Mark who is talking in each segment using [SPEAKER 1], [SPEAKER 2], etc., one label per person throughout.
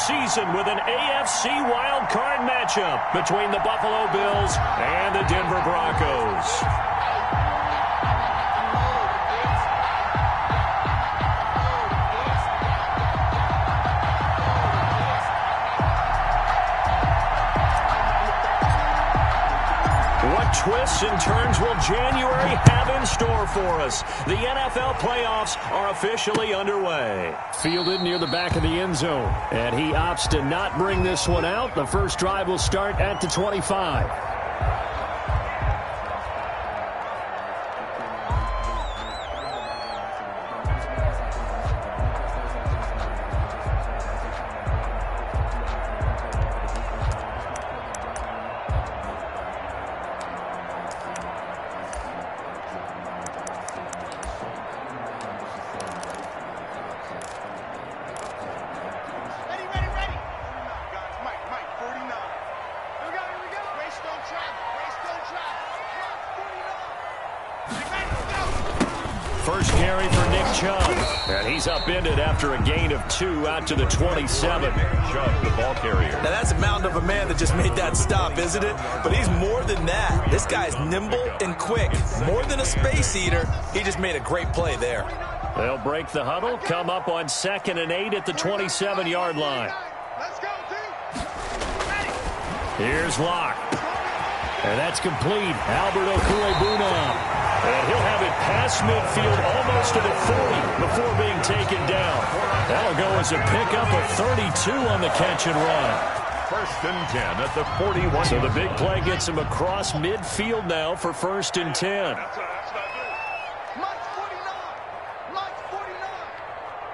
[SPEAKER 1] season with an AFC wild card matchup between the Buffalo Bills and the Denver Broncos. What twists and turns will January have in store for us? The NFL playoffs are officially underway. Fielded near the back of the end zone, and he opts to not bring this one out. The first drive will start at the 25. First carry for Nick Chubb, and he's upended after a gain of 2 out to the 27.
[SPEAKER 2] Chubb, the ball carrier.
[SPEAKER 3] Now that's a mountain of a man that just made that stop, isn't it? But he's more than that. This guy's nimble and quick. More than a space eater, he just made a great play there.
[SPEAKER 1] They'll break the huddle, come up on 2nd and 8 at the 27-yard line.
[SPEAKER 4] Let's go, team.
[SPEAKER 1] Here's Locke. And that's complete. Albert Okwuegbunam. And he'll have it past midfield almost to the 40 before being taken down. That'll go as a pickup of 32 on the catch and run.
[SPEAKER 2] 1st and 10 at the 41.
[SPEAKER 1] So the big play gets him across midfield now for 1st and 10.
[SPEAKER 4] Mike 49. Mike 49.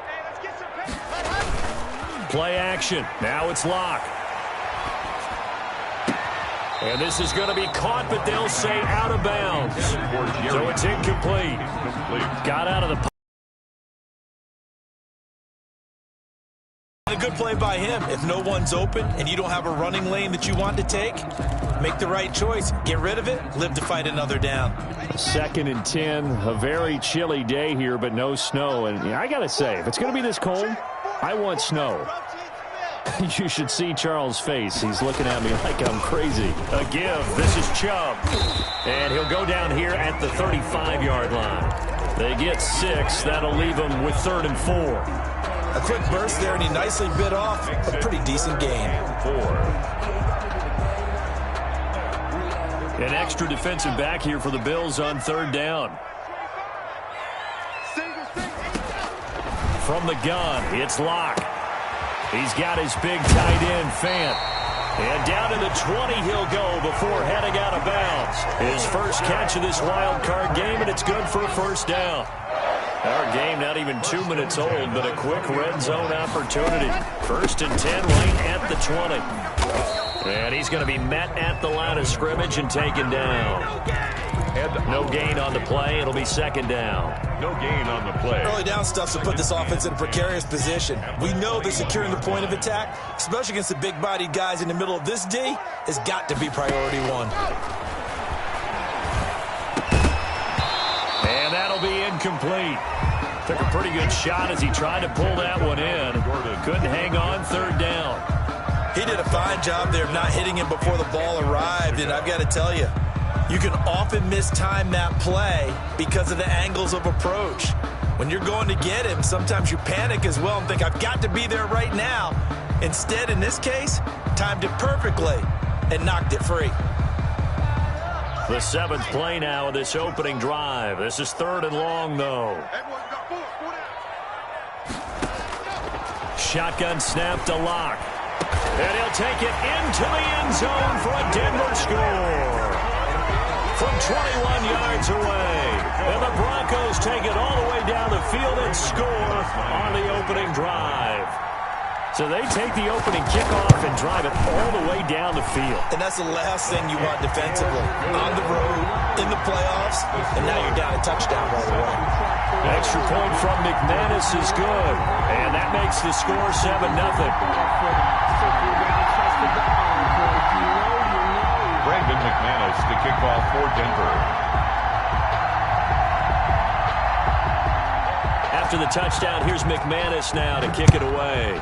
[SPEAKER 4] Hey, let's get some pace.
[SPEAKER 1] Play action. Now it's Locke. And this is going to be caught, but they'll say out of bounds. So it's incomplete. Got out of the pocket.
[SPEAKER 3] A good play by him. If no one's open and you don't have a running lane that you want to take, make the right choice. Get rid of it. Live to fight another down.
[SPEAKER 1] 2nd and 10. A very chilly day here, but no snow. And I got to say, if it's going to be this cold, I want snow. You should see Charles' face. He's looking at me like I'm crazy. A give. This is Chubb. And he'll go down here at the 35-yard line. They get 6. That'll leave them with 3rd and 4.
[SPEAKER 3] A quick burst there, and he nicely bit off a pretty decent gain.
[SPEAKER 2] 4.
[SPEAKER 1] An extra defensive back here for the Bills on 3rd down. From the gun, it's Locke. He's got his big tight end, Fant. And down to the 20 he'll go before heading out of bounds. His first catch of this wild card game, and it's good for a 1st down. Our game not even 2 minutes old, but a quick red zone opportunity. 1st and 10 right at the 20. And he's going to be met at the line of scrimmage and taken down. No gain on the play. It'll be 2nd down.
[SPEAKER 2] No gain on the play.
[SPEAKER 3] Early down stuff to put this offense in a precarious position. We know that securing the point of attack, especially against the big-bodied guys in the middle of this D, has got to be priority 1.
[SPEAKER 1] And that'll be incomplete. Took a pretty good shot as he tried to pull that one in. Couldn't hang on. 3rd down.
[SPEAKER 3] He did a fine job there of not hitting him before the ball arrived, and I've got to tell you, you can often mistime that play because of the angles of approach. When you're going to get him, sometimes you panic as well and think, I've got to be there right now. Instead, in this case, timed it perfectly and knocked it free.
[SPEAKER 1] The 7th play now of this opening drive. This is 3rd and long, though. Shotgun snap to Locke. And he'll take it into the end zone for a Denver score. From 21 yards away. And the Broncos take it all the way down the field and score on the opening drive. So they take the opening kickoff and drive it all the way down the field.
[SPEAKER 3] And that's the last thing you want defensively. On the road, in the playoffs, and now you're down a touchdown right away.
[SPEAKER 1] Extra point from McManus is good. And that makes the score 7-0.
[SPEAKER 2] Brandon McManus to kick off for Denver.
[SPEAKER 1] After the touchdown, here's McManus now to kick it away.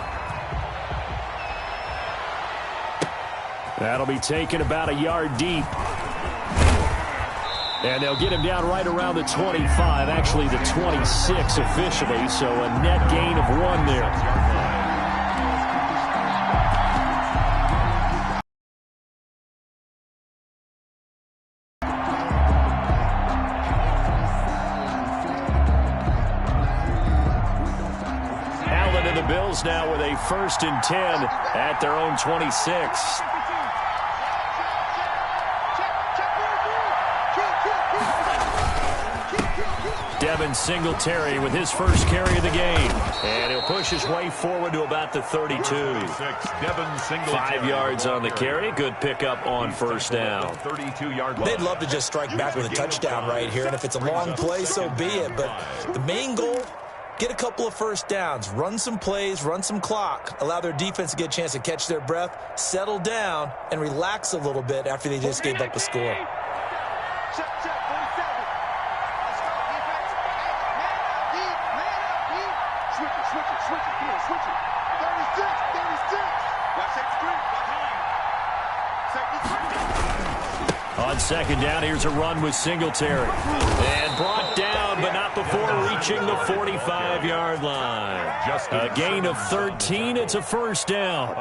[SPEAKER 1] That'll be taken about a yard deep. And they'll get him down right around the 25, actually the 26 officially, so a net gain of 1 there. Bills now with a 1st and 10 at their own 26. Devin Singletary with his first carry of the game. And he'll push his way forward to about the 32. 5 yards on the carry. Good pickup on 1st down.
[SPEAKER 3] They'd love to just strike back with a touchdown right here. And if it's a long play, so be it. But the main goal, get a couple of 1st downs, run some plays, run some clock, allow their defense to get a chance to catch their breath, settle down, and relax a little bit after they just gave up a score.
[SPEAKER 4] Check, 47. Let's go, defense. Hey, man up, D. Switch it. Come on, switch it. 36. Watch that screen.
[SPEAKER 1] On 2nd down, here's a run with Singletary. And brought down, but not before reaching the 45-yard line. A gain of 13. It's a 1st down.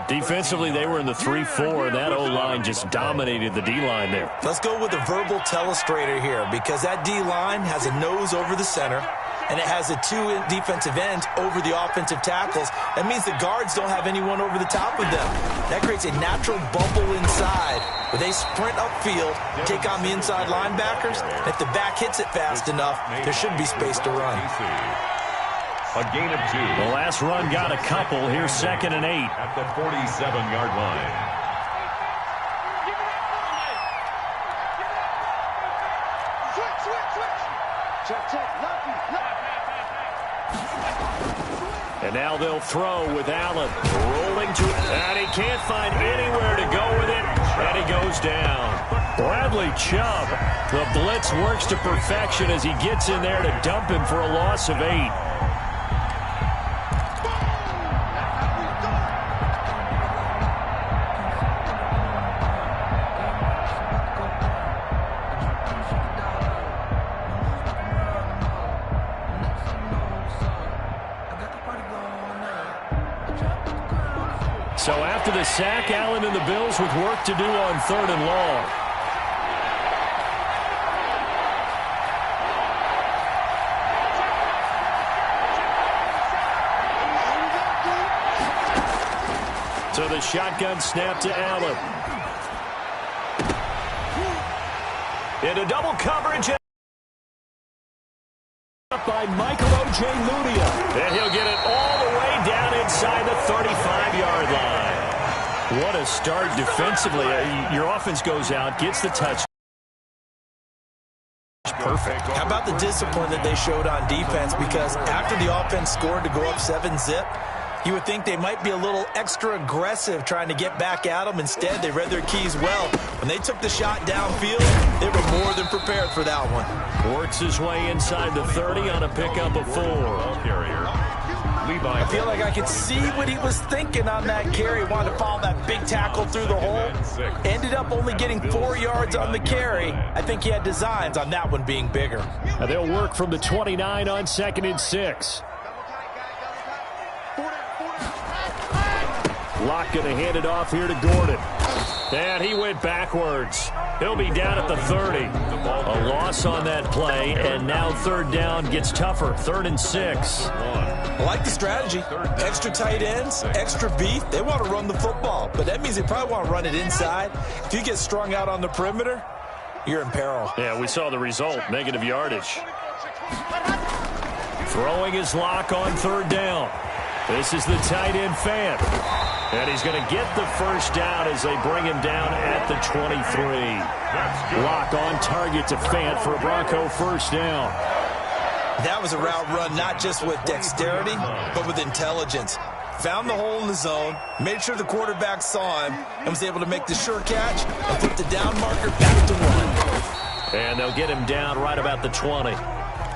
[SPEAKER 1] Defensively, they were in the 3-4. That O-line just dominated the D-line there.
[SPEAKER 3] Let's go with a verbal telestrator here, because that D-line has a nose over the center, and it has a 2 defensive ends over the offensive tackles. That means the guards don't have anyone over the top of them. That creates a natural bubble inside where they sprint upfield, take on the inside linebackers. If the back hits it fast enough, there should be space to run.
[SPEAKER 2] A gain of 2.
[SPEAKER 1] The last run got a couple. Here's 2nd and 8.
[SPEAKER 2] At the 47-yard line.
[SPEAKER 4] Switch. Check.
[SPEAKER 1] And now they'll throw with Allen rolling to, and he can't find anywhere to go with it, and he goes down. Bradley Chubb, the blitz works to perfection as he gets in there to dump him for a loss of 8. So after the sack, Allen and the Bills with work to do on 3rd and long. So the shotgun snap to Allen. Into double coverage. By Michael O.J. Mudia. And he'll get it all the way down inside the 35-yard line. What a start defensively. Your offense goes out, gets the touch. Perfect.
[SPEAKER 3] How about the discipline that they showed on defense? Because after the offense scored to go up 7-zip, you would think they might be a little extra aggressive trying to get back at them. Instead, they read their keys well. When they took the shot downfield, they were more than prepared for that one.
[SPEAKER 1] Works his way inside the 30 on a pickup of 4.
[SPEAKER 3] I feel like I could see what he was thinking on that carry. Wanted to follow that big tackle through the hole. Ended up only getting 4 yards on the carry. I think he had designs on that one being bigger.
[SPEAKER 1] And they'll work from the 29 on 2nd and 6. Locke going to hand it off here to Gordon. And he went backwards. He'll be down at the 30. A loss on that play, and now 3rd down gets tougher. 3rd and 6.
[SPEAKER 3] I like the strategy. Extra tight ends, extra beef. They want to run the football, but that means they probably want to run it inside. If you get strung out on the perimeter, you're in peril.
[SPEAKER 1] Yeah, we saw the result. Negative yardage. Throwing his Locke on 3rd down. This is the tight end Fant. And he's going to get the 1st down as they bring him down at the 23. Locke on target to Fant for a Bronco 1st down.
[SPEAKER 3] That was a route run not just with dexterity, but with intelligence. Found the hole in the zone, made sure the quarterback saw him, and was able to make the sure catch and put the down marker back to 1.
[SPEAKER 1] And they'll get him down right about the 20.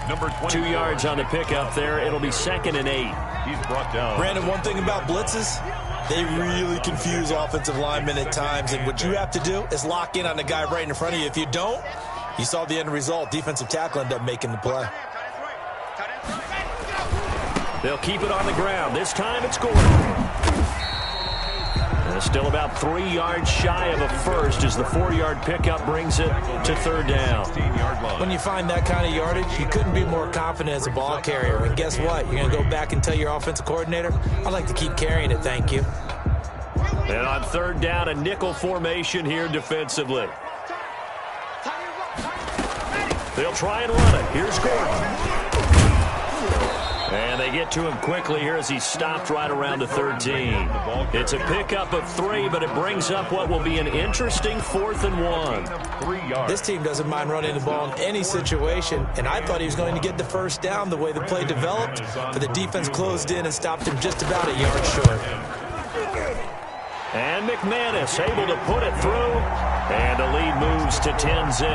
[SPEAKER 2] Number
[SPEAKER 1] 2 yards on the pickup there. It'll be 2nd and 8.
[SPEAKER 2] He's brought down.
[SPEAKER 3] Brandon, one thing about blitzes, They really confuse offensive linemen at times, and what you have to do is lock in on the guy right in front of you. If you don't, you saw the end result. Defensive tackle ended up making the play.
[SPEAKER 1] They'll keep it on the ground. This time it's Gordon. And still about 3 yards shy of a first as the 4-yard pickup brings it to third down.
[SPEAKER 3] When you find that kind of yardage, you couldn't be more confident as a ball carrier. And guess what? You're going to go back and tell your offensive coordinator, I'd like to keep carrying it, thank you.
[SPEAKER 1] And on third down, a nickel formation here defensively. They'll try and run it. Here's Gordon. And they get to him quickly here as he stopped right around the 13. It's a pickup of 3, but it brings up what will be an interesting 4th and 1.
[SPEAKER 2] 3 yards.
[SPEAKER 3] This team doesn't mind running the ball in any situation, and I thought he was going to get the first down the way the play developed, but the defense closed in and stopped him just about a yard short.
[SPEAKER 1] And McManus able to put it through. And the lead moves to 10-zip.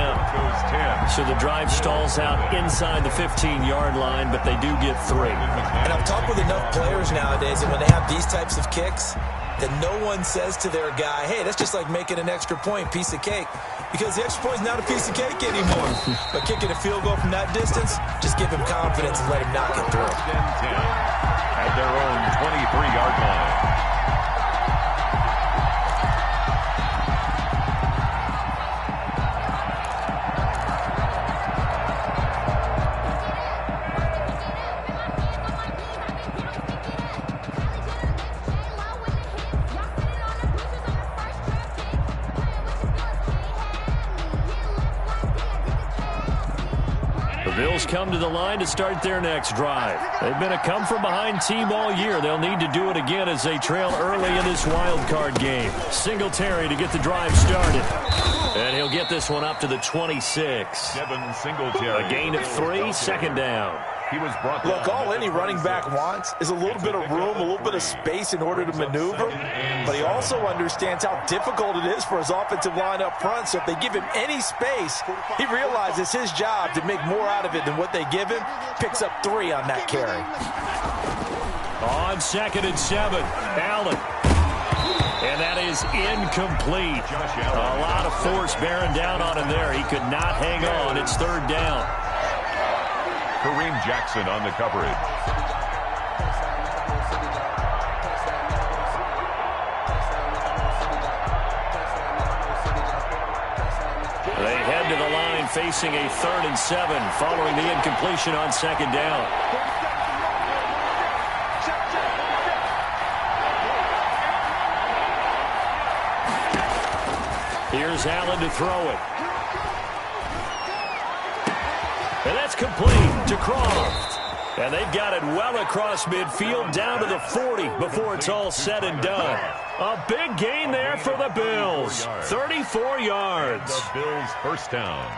[SPEAKER 1] So the drive stalls out inside the 15-yard line, but they do get 3.
[SPEAKER 3] And I've talked with enough players nowadays, and when they have these types of kicks, that no one says to their guy, hey, that's just like making an extra point, piece of cake. Because the extra point is not a piece of cake anymore. But kicking a field goal from that distance, just give him confidence and let him knock it through.
[SPEAKER 2] At their own 23-yard line.
[SPEAKER 1] Bills come to the line to start their next drive. They've been a come-from-behind team all year. They'll need to do it again as they trail early in this wild card game. Singletary to get the drive started. And he'll get this one up to the 26.
[SPEAKER 2] Devin Singletary.
[SPEAKER 1] A gain of 3, 2nd down.
[SPEAKER 2] He was brought
[SPEAKER 3] Look, all any running back wants is a little bit of room, a little bit of space in order to maneuver. But he also understands how difficult it is for his offensive line up front. So if they give him any space, he realizes his job to make more out of it than what they give him. Picks up 3 on that carry.
[SPEAKER 1] On 2nd and 7, Allen. And that is incomplete. A lot of force bearing down on him there. He could not hang on. It's 3rd down.
[SPEAKER 2] Kareem Jackson on the coverage.
[SPEAKER 1] They head to the line facing a 3rd and 7 following the incompletion on 2nd down. Here's Allen to throw it. And that's complete to Croft. And they've got it well across midfield down to the 40 before it's all said and done. A big gain there for the Bills. 34 yards.
[SPEAKER 2] The Bills' first down.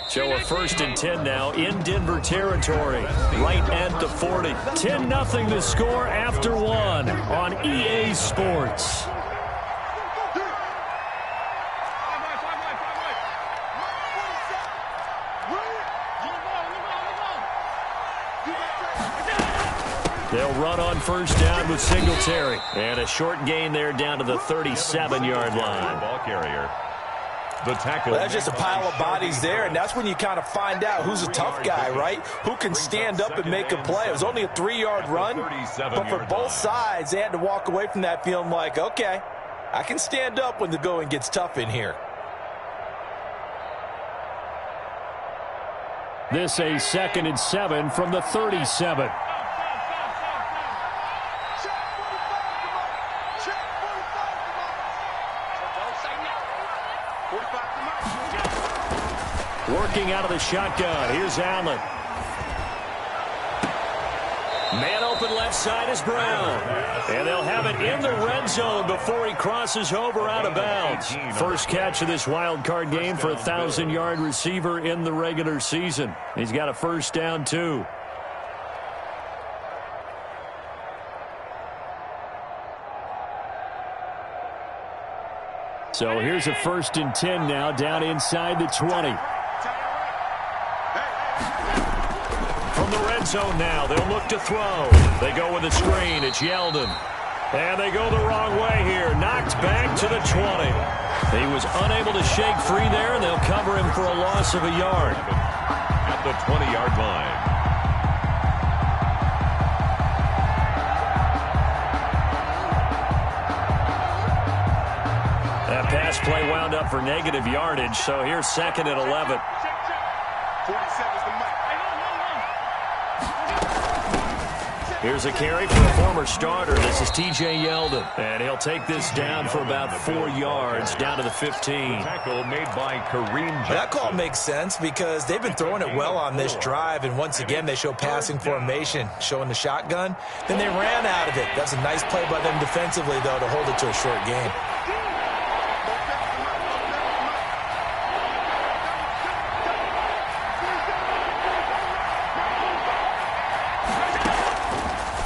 [SPEAKER 1] So a 1st and 10 now in Denver territory, right at the 40. 10-0 the score after 1 on EA Sports. They'll run on 1st down with Singletary. And a short gain there down to the 37-yard line.
[SPEAKER 2] Ball carrier. The tackle.
[SPEAKER 3] Well, that's just a pile of bodies there, and that's when you kind of find out who's a tough guy, right? Who can stand up and make a play. It was only a 3-yard run, but for both sides, they had to walk away from that feeling like, okay, I can stand up when the going gets tough in here.
[SPEAKER 1] This a 2nd and 7 from the 37. Working out of the shotgun. Here's Allen. Man open left side is Brown. And they'll have it in the red zone before he crosses over out of bounds. First catch of this wild card game for a 1,000-yard receiver in the regular season. He's got a 1st down, too. So here's a 1st and 10 now, down inside the 20. From the red zone now, they'll look to throw. They go with a screen. It's Yeldon. And they go the wrong way here. Knocked back to the 20. He was unable to shake free there, and they'll cover him for a loss of a yard.
[SPEAKER 2] At the 20-yard line.
[SPEAKER 1] That pass play wound up for negative yardage, so here's 2nd and 11.
[SPEAKER 4] 47's the mic.
[SPEAKER 1] Here's a carry for a former starter. This is T.J. Yeldon. And he'll take this down for about 4 yards, down to the 15.
[SPEAKER 2] Tackle made by Kareem Jackson.
[SPEAKER 3] That call makes sense because they've been throwing it well on this drive, and once again they show passing formation, showing the shotgun. Then they ran out of it. That's a nice play by them defensively, though, to hold it to a short game.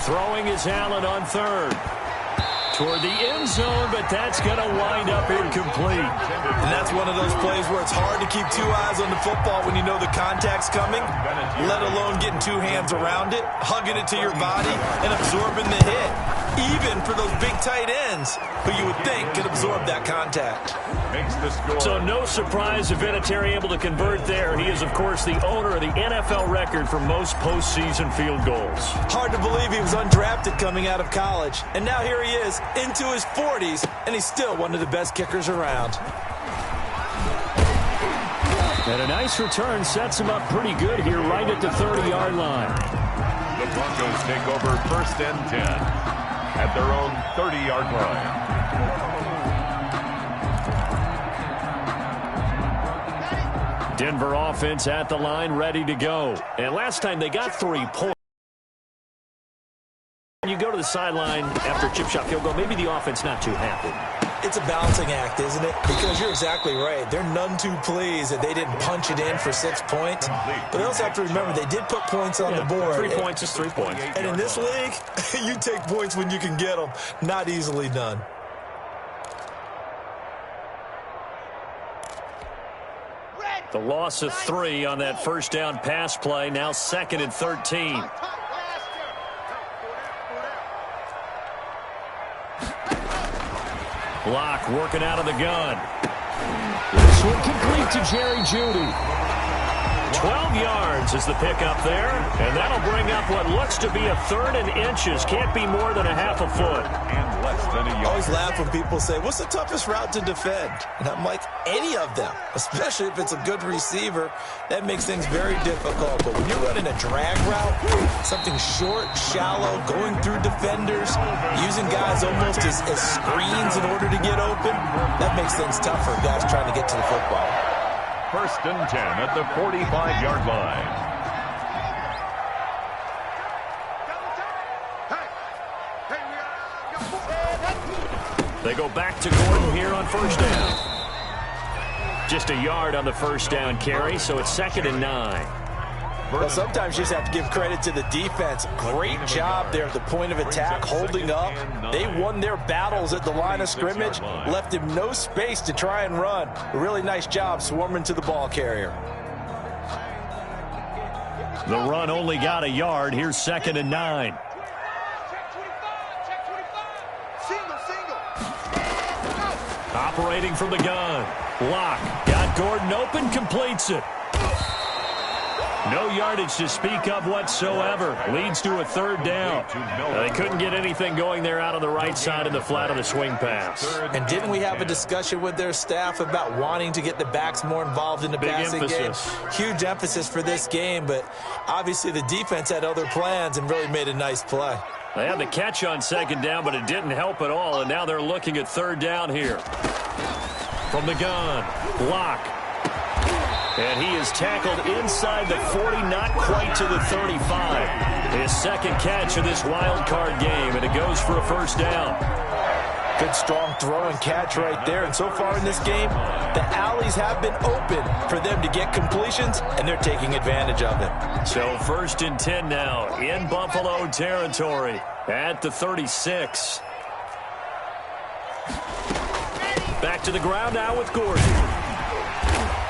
[SPEAKER 1] Throwing is Allen on 3rd. Toward the end zone, but that's going to wind up incomplete.
[SPEAKER 3] And that's one of those plays where it's hard to keep 2 eyes on the football when you know the contact's coming, let alone getting 2 hands around it, hugging it to your body, and absorbing the hit. Even for those big tight ends who you would think could absorb that contact.
[SPEAKER 2] Makes the score.
[SPEAKER 1] So no surprise if Vinatieri able to convert there. He is, of course, the owner of the NFL record for most postseason field goals.
[SPEAKER 3] Hard to believe he was undrafted coming out of college. And now here he is into his 40s, and he's still one of the best kickers around.
[SPEAKER 1] And a nice return sets him up pretty good here right at the 30-yard line.
[SPEAKER 2] The Broncos take over 1st and 10 at their own 30-yard line.
[SPEAKER 1] Denver offense at the line, ready to go. And last time they got 3 points. When you go to the sideline after a chip shot field goal, maybe the offense not too happy.
[SPEAKER 3] It's a balancing act, isn't it? Because you're exactly right. They're none too pleased that they didn't punch it in for 6 points. But they also have to remember they did put points on the board.
[SPEAKER 1] 3 points is 3 points.
[SPEAKER 3] And in this league, you take points when you can get them. Not easily done.
[SPEAKER 1] The loss of 3 on that 1st down pass play. Now 2nd and 13. Block working out of the gun. This one complete to Jerry Jeudy. 12 yards is the pickup there, and that'll bring up what looks to be a 3rd and inches. Can't be more than a half a foot.
[SPEAKER 2] And less than a
[SPEAKER 3] I
[SPEAKER 2] yard.
[SPEAKER 3] always laugh when people say, what's the toughest route to defend? And I'm like, any of them, especially if it's a good receiver. That makes things very difficult. But when you're running a drag route, something short, shallow, going through defenders, using guys almost as screens in order to get open, that makes things tough for guys trying to get to the football.
[SPEAKER 2] 1st and 10 at the 45-yard line.
[SPEAKER 1] They go back to Gordon here on 1st down. Just a yard on the 1st down carry, so it's 2nd and 9.
[SPEAKER 3] Well, sometimes you just have to give credit to the defense. Great job there at the point of attack, holding up. They won their battles at the line of scrimmage, left him no space to try and run. A really nice job swarming to the ball carrier.
[SPEAKER 1] The run only got a yard. Here's 2nd and 9. Operating from the gun. Block. Got Gordon open. Completes it. No yardage to speak of whatsoever. Leads to a 3rd down. They couldn't get anything going there out on the right side of the flat of the swing pass.
[SPEAKER 3] And didn't we have a discussion with their staff about wanting to get the backs more involved in the passing game? Huge emphasis for this game, but obviously the defense had other plans and really made a nice play.
[SPEAKER 1] They had the catch on 2nd down, but it didn't help at all, and now they're looking at 3rd down here. From the gun, block. And he is tackled inside the 40, not quite to the 35. His 2nd catch of this wild card game, and it goes for a 1st down.
[SPEAKER 3] Good, strong throw and catch right there. And so far in this game, the alleys have been open for them to get completions, and they're taking advantage of it.
[SPEAKER 1] So 1st and 10 now in Buffalo territory at the 36. Back back to the ground now with Gordon.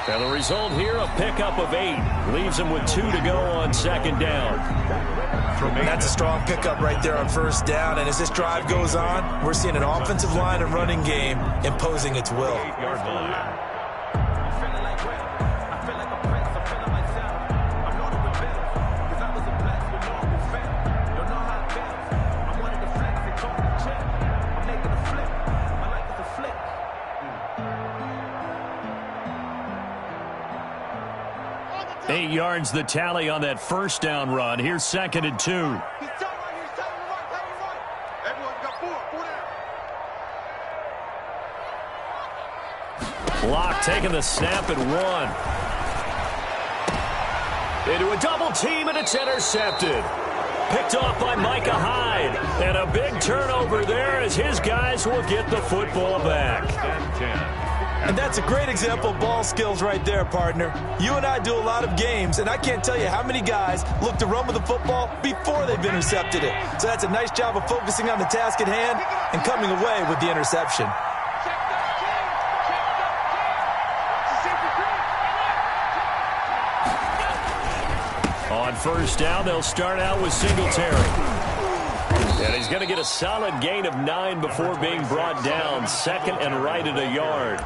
[SPEAKER 1] And the result here, a pickup of 8. Leaves him with 2 to go on second down.
[SPEAKER 3] That's a strong pickup right there on first down. And as this drive goes on, we're seeing an offensive line and running game imposing its will.
[SPEAKER 2] 8-yard line.
[SPEAKER 1] Eight yards the tally on that first down run. Here's second and 2.
[SPEAKER 4] He's tight right here. He's tight right. Everyone got 4.
[SPEAKER 1] Locke taking the snap at 1. Into a double team, and it's intercepted. Picked off by Micah Hyde. And a big turnover there as his guys will get the football back.
[SPEAKER 2] 10-10.
[SPEAKER 3] And that's a great example of ball skills right there, partner. You and I do a lot of games, and I can't tell you how many guys look to run with the football before they've intercepted it. So that's a nice job of focusing on the task at hand and coming away with the interception.
[SPEAKER 1] On first down, they'll start out with Singletary. And he's going to get a solid gain of 9 before being brought down. Second and right at a yard.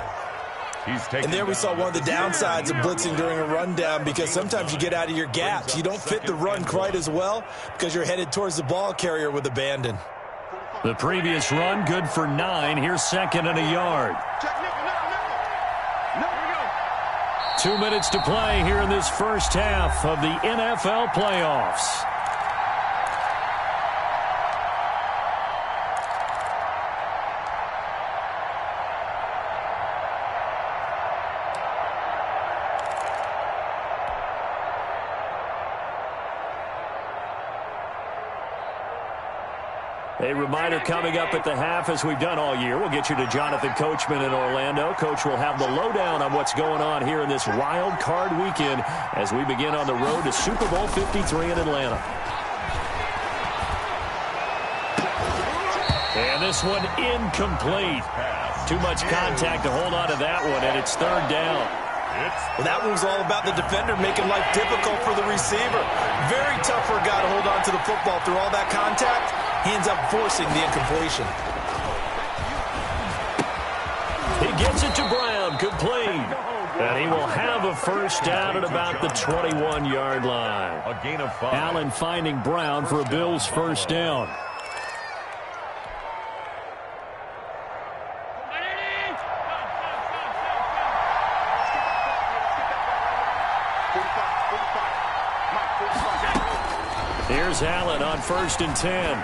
[SPEAKER 3] And there we saw one of the downsides of blitzing during a rundown, because sometimes you get out of your gaps. You don't fit the run quite as well because you're headed towards the ball carrier with abandon.
[SPEAKER 1] The previous run, good for 9. Here's second and a yard. 2 minutes to play here in this first half of the NFL playoffs. A reminder coming up at the half, as we've done all year. We'll get you to Jonathan Coachman in Orlando. Coach will have the lowdown on what's going on here in this wild card weekend as we begin on the road to Super Bowl 53 in Atlanta. And this one incomplete. Too much contact to hold on to that one, and it's third down.
[SPEAKER 3] Well, that one was all about the defender making life difficult for the receiver. Very tough for a guy to hold on to the football through all that contact. He ends up forcing the incompletion.
[SPEAKER 1] He gets it to Brown, complete. And he will have a first down at about the 21-yard line.
[SPEAKER 2] A gain of 5.
[SPEAKER 1] Allen finding Brown for a Bills first down. Here's Allen on first and 10.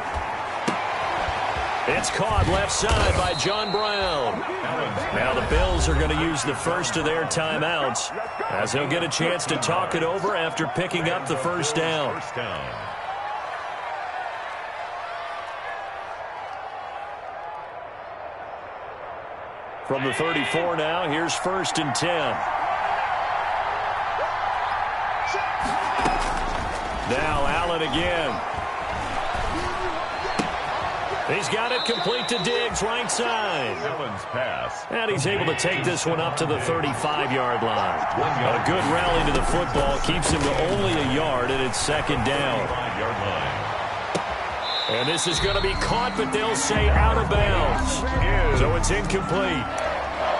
[SPEAKER 1] It's caught left side by John Brown. Now the Bills are going to use the first of their timeouts as they'll get a chance to talk it over after picking up the first down. From the 34 now, here's first and 10. Now Allen again. He's got it complete to Diggs, right side.
[SPEAKER 2] Allen's pass.
[SPEAKER 1] And he's able to take this one up to the 35-yard line. A good rally to the football keeps him to only a yard, and it's second down.
[SPEAKER 2] 5-yard line.
[SPEAKER 1] And this is going to be caught, but they'll say out of bounds. So it's incomplete.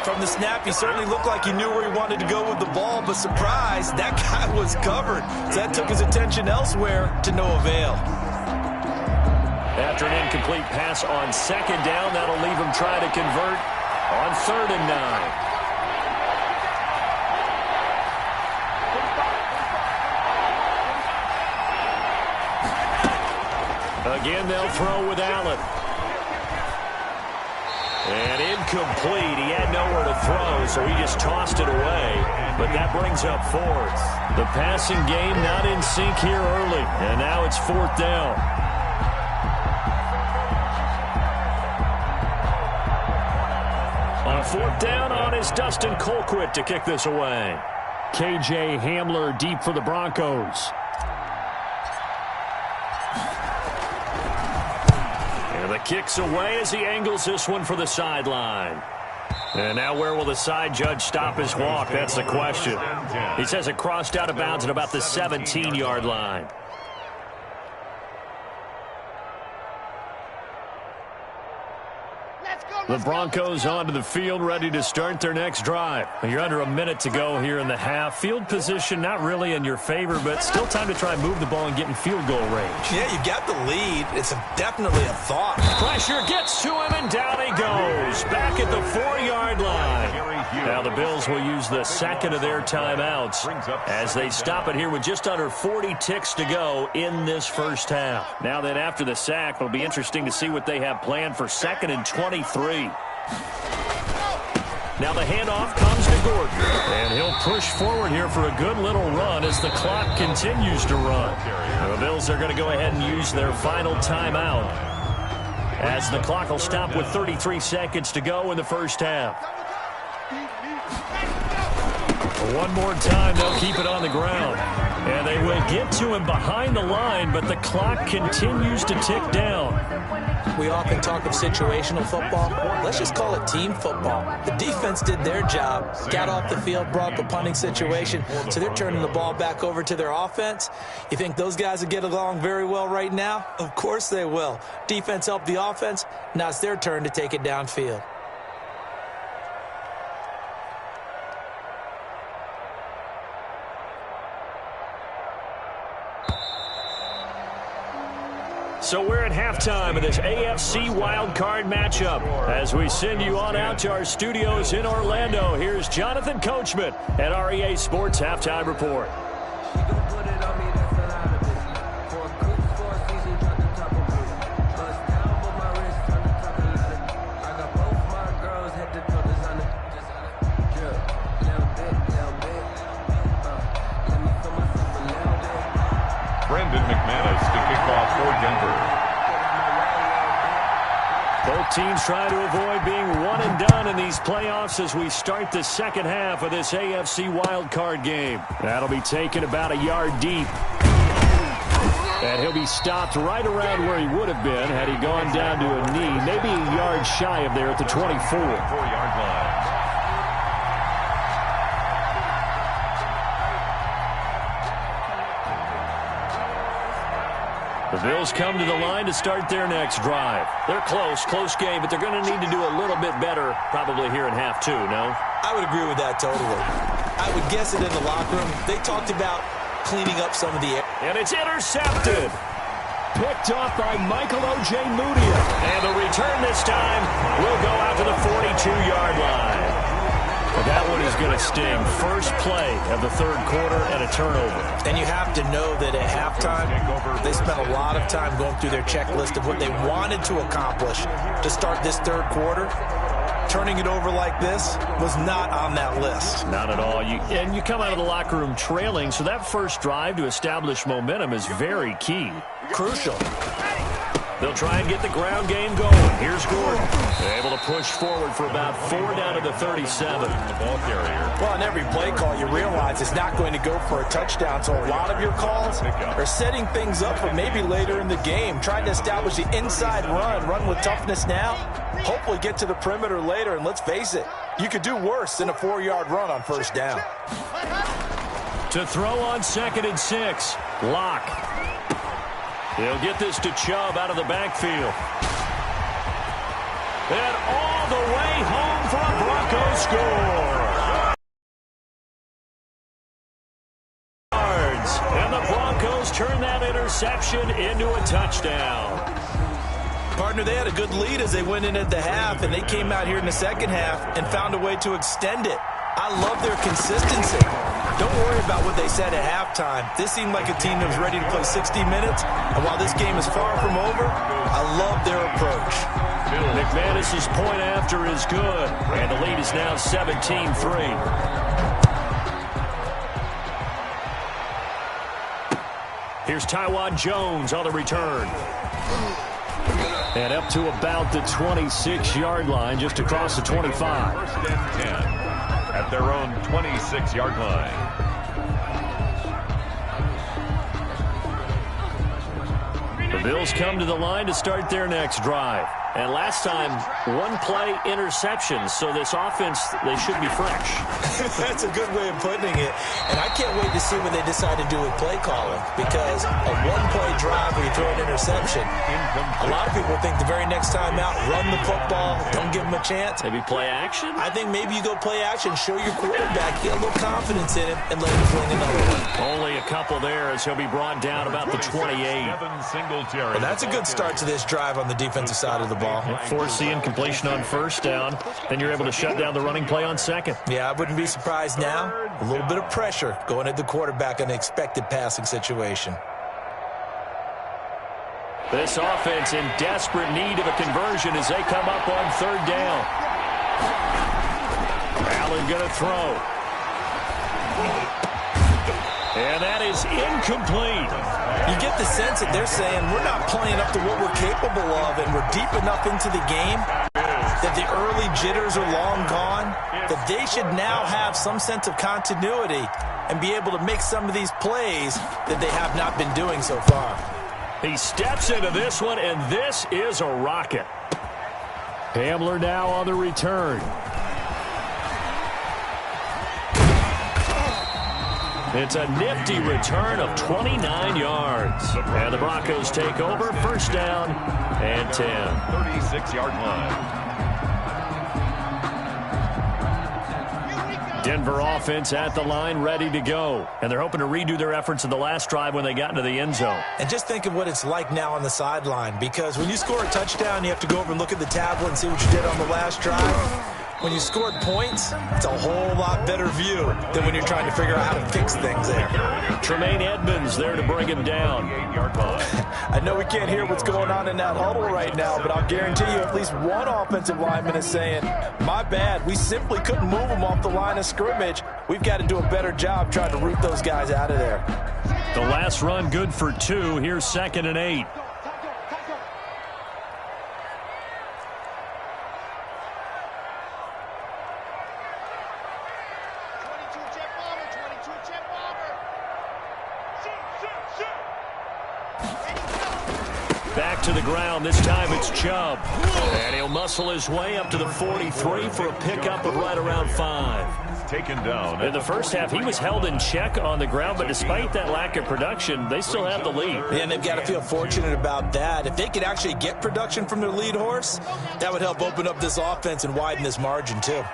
[SPEAKER 3] From the snap, he certainly looked like he knew where he wanted to go with the ball, but surprise, that guy was covered. So that took his attention elsewhere to no avail.
[SPEAKER 1] After an incomplete pass on second down, that'll leave him trying to convert on 3rd and 9. Again, they'll throw with Allen. And incomplete. He had nowhere to throw, so he just tossed it away. But that brings up 4th. The passing game not in sync here early, and now it's 4th down. On 4th down on is Dustin Colquitt to kick this away. K.J. Hamler deep for the Broncos. And the kick's away as he angles this one for the sideline. And now where will the side judge stop his walk? That's the question. He says it crossed out of bounds at about the 17-yard line. The Broncos onto the field, ready to start their next drive. You're under a minute to go here in the half. Field position not really in your favor, but still time to try and move the ball and get in field goal range.
[SPEAKER 3] Yeah, you got the lead. It's definitely a thought.
[SPEAKER 1] Pressure gets to him, and down he goes. Back at the 4-yard line. Now the Bills will use the second of their timeouts as they stop it here with just under 40 ticks to go in this first half. Now then, after the sack, it'll be interesting to see what they have planned for 2nd and 23. Now the handoff comes to Gordon, and he'll push forward here for a good little run as the clock continues to run. The Bills are going to go ahead and use their final timeout as the clock will stop with 33 seconds to go in the first half. One more time, they'll keep it on the ground. And they will get to him behind the line, but the clock continues to tick down.
[SPEAKER 5] We often talk of situational football. Let's just call it team football. The defense did their job, got off the field, brought up a punting situation, so they're turning the ball back over to their offense. You think those guys will get along very well right now? Of course they will. Defense helped the offense. Now it's their turn to take it downfield.
[SPEAKER 1] So we're at halftime of this AFC wildcard matchup. As we send you on out to our studios in Orlando, here's Jonathan Coachman at REA Sports Halftime Report. Both teams trying to avoid being one and done in these playoffs as we start the second half of this AFC wildcard game. That'll be taken about a yard deep. And he'll be stopped right around where he would have been had he gone down to a knee, maybe a yard shy of there at the 24-yard line. The Bills come to the line to start their next drive. They're close game, but they're going to need to do a little bit better probably here in half two, no?
[SPEAKER 3] I would agree with that totally. I would guess it in the locker room. They talked about cleaning up some of the air.
[SPEAKER 1] And it's intercepted. Picked off by Michael O.J. Mudia. And the return this time will go out to the 42-yard line. But that one is going to sting. First play of the third quarter and a turnover.
[SPEAKER 3] And you have to know that at halftime, they spent a lot of time going through their checklist of what they wanted to accomplish to start this third quarter. Turning it over like this was not on that list.
[SPEAKER 1] Not at all. And you come out of the locker room trailing, so that first drive to establish momentum is very key.
[SPEAKER 3] Crucial.
[SPEAKER 1] They'll try and get the ground game going. Here's Gordon. Able to push forward for about 4 down to the 37. The ball carrier.
[SPEAKER 3] Well, on every play call, you realize it's not going to go for a touchdown. So a lot of your calls are setting things up for maybe later in the game. Trying to establish the inside run with toughness now. Hopefully get to the perimeter later. And let's face it, you could do worse than a 4-yard run on first down.
[SPEAKER 1] To throw on 2nd and 6. Lock. They'll get this to Chubb out of the backfield. And all the way home for a Broncos score. And the Broncos turn that interception into a touchdown.
[SPEAKER 3] Partner, they had a good lead as they went in at the half, and they came out here in the second half and found a way to extend it. I love their consistency. Don't worry about what they said at halftime. This seemed like a team that was ready to play 60 minutes. And while this game is far from over, I love their approach.
[SPEAKER 1] McManus's point after is good. And the lead is now 17-3. Here's Taiwan Jones on the return. And up to about the 26-yard line, just across the 25.
[SPEAKER 2] First and 10. At their own 26-yard line.
[SPEAKER 1] The Bills come to the line to start their next drive. And last time, one-play interception. So this offense, they should be fresh.
[SPEAKER 5] That's a good way of putting it. And I can't wait to see what they decide to do with play calling. Because a one-play drive where you throw an interception, a lot of people think the very next time out, run the football, don't give them a chance.
[SPEAKER 1] Maybe play action?
[SPEAKER 5] I think maybe you go play action, show your quarterback, get a little confidence in him, and let him fling another one.
[SPEAKER 1] Only a couple there as he'll be brought down about the 28.
[SPEAKER 3] Well, that's a good start to this drive on the defensive side of the ball.
[SPEAKER 1] Force the incompletion on first down. Then you're able to shut down the running play on second.
[SPEAKER 5] Yeah, I wouldn't be surprised now. A little bit of pressure going at the quarterback in an expected passing situation.
[SPEAKER 1] This offense in desperate need of a conversion as they come up on third down. Allen going to throw. And that is incomplete.
[SPEAKER 5] You get the sense that they're saying we're not playing up to what we're capable of, and we're deep enough into the game that the early jitters are long gone, that they should now have some sense of continuity and be able to make some of these plays that they have not been doing so far.
[SPEAKER 1] He steps into this one, and this is a rocket. Hamler now on the return. It's a nifty return of 29 yards. And the Broncos take over, first down and 10.
[SPEAKER 2] 36-yard line.
[SPEAKER 1] Denver offense at the line, ready to go. And they're hoping to redo their efforts in the last drive when they got into the end zone.
[SPEAKER 5] And just think of what it's like now on the sideline, because when you score a touchdown, you have to go over and look at the tablet and see what you did on the last drive. When you scored points, it's a whole lot better view than when you're trying to figure out how to fix things there.
[SPEAKER 1] Tremaine Edmonds there to bring him down.
[SPEAKER 5] I know we can't hear what's going on in that huddle right now, but I'll guarantee you at least one offensive lineman is saying, my bad, we simply couldn't move them off the line of scrimmage. We've got to do a better job trying to root those guys out of there.
[SPEAKER 1] The last run good for 2. Here's 2nd and 8. Back to the ground. This time it's Chubb. And he'll muscle his way up to the 43 for a pickup of right around 5.
[SPEAKER 2] Taken down.
[SPEAKER 1] In the first half, he was held in check on the ground, but despite that lack of production, they still have the lead.
[SPEAKER 5] Yeah, and they've got to feel fortunate about that. If they could actually get production from their lead horse, that would help open up this offense and widen this margin, too.